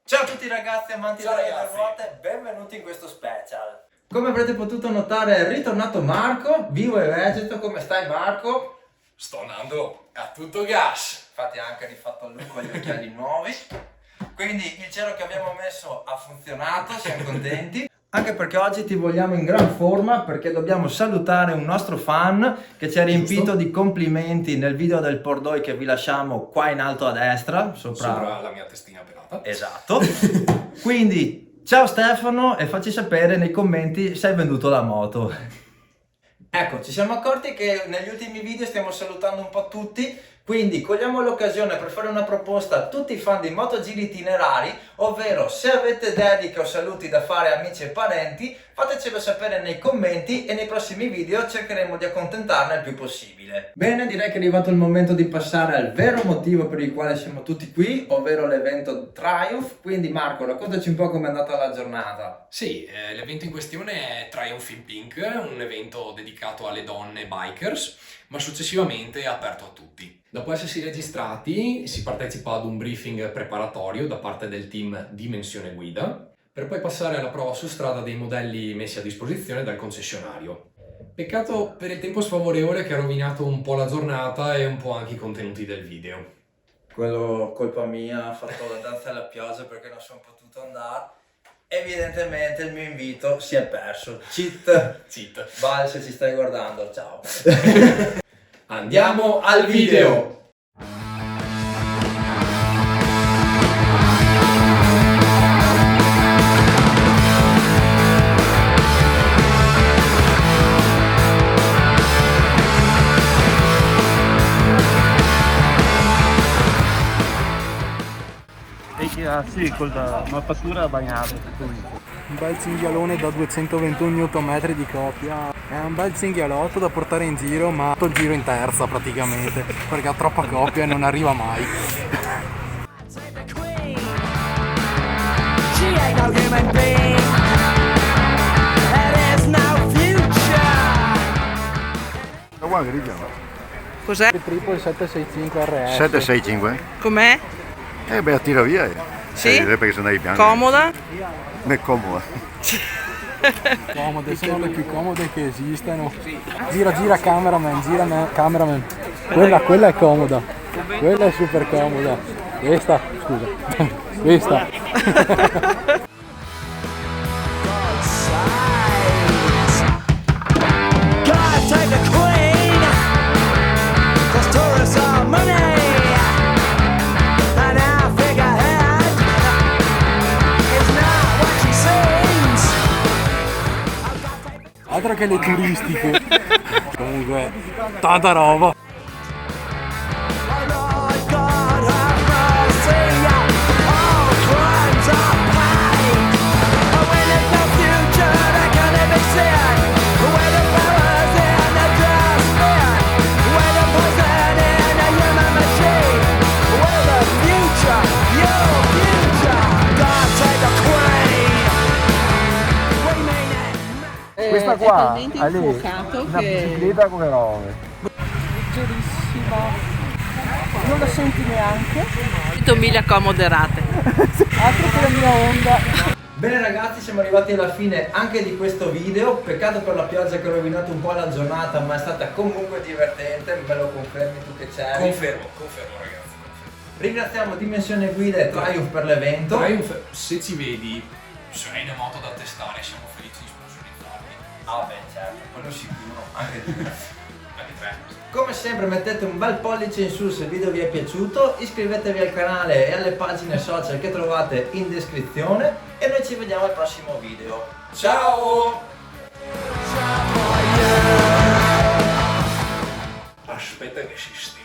Ciao a tutti ragazzi amanti delle ruote, benvenuti in questo special. Come avrete potuto notare è ritornato Marco, vivo e vegeto. Come stai Marco? Sto andando a tutto gas. Infatti ha anche rifatto il look con gli occhiali nuovi. Quindi il cielo che abbiamo messo ha funzionato, siamo contenti. Anche perché oggi ti vogliamo in gran forma, perché dobbiamo salutare un nostro fan che ci ha riempito di complimenti nel video del Pordoi che vi lasciamo qua in alto a destra, Sopra la mia testina pelata. Esatto. Quindi ciao Stefano e facci sapere nei commenti se hai venduto la moto. Ecco, ci siamo accorti che negli ultimi video stiamo salutando un po' tutti, quindi cogliamo l'occasione per fare una proposta a tutti i fan di Motogiri itinerari, ovvero se avete dediche o saluti da fare a amici e parenti, fatecelo sapere nei commenti e nei prossimi video cercheremo di accontentarne il più possibile. Bene, direi che è arrivato il momento di passare al vero motivo per il quale siamo tutti qui, ovvero l'evento Triumph. Quindi Marco, raccontaci un po' com'è andata la giornata. Sì, l'evento in questione è Triumph in Pink, un evento dedicato alle donne bikers, ma successivamente è aperto a tutti. Dopo essersi registrati si partecipa ad un briefing preparatorio da parte del team Dimensione Guida, per poi passare alla prova su strada dei modelli messi a disposizione dal concessionario. Peccato per il tempo sfavorevole che ha rovinato un po' la giornata e un po' anche i contenuti del video. Quello colpa mia, ho fatto la danza alla pioggia perché non sono potuto andare. Evidentemente il mio invito si è perso. Cheat. Val, se ci stai guardando, ciao. Andiamo al video! Sì, con la mappatura bagnata. Un bel cinghialone da 221 Nm di coppia. È un bel cinghialotto da portare in giro, ma tutto il giro in terza praticamente, perché ha troppa coppia e non arriva mai. Cos'è? Il Triple 765 RS. 765? Com'è? Beh, tira via. Sì? Perché sono i bianchi. Comoda? È comoda. Comode, sono le più comode che esistano. Gira cameraman. Quella è comoda. Quella è super comoda. Questa, scusa. Questa. Altro che le turistiche. Comunque, tanta roba. Questa qua è talmente infuocato una che... bicicletta come robe. leggerissima, non la senti neanche. 100.000 accomoderate. Altro che la mia Honda. Bene ragazzi, siamo arrivati alla fine anche di questo video. Peccato per la pioggia che ha rovinato un po' la giornata, ma è stata comunque divertente. Me lo confermi tu che c'eri? Confermo ragazzi. Ringraziamo Dimensione Guida e Triumph per l'evento. Triumph, se ci vedi, sei una moto da testare, siamo felici di sponsorizzarvi. Ah beh certo, quello sicuro, anche Anche tre. Come sempre mettete un bel pollice in su se il video vi è piaciuto, iscrivetevi al canale e alle pagine social che trovate in descrizione e noi ci vediamo al prossimo video. Ciao! Aspetta che si stia.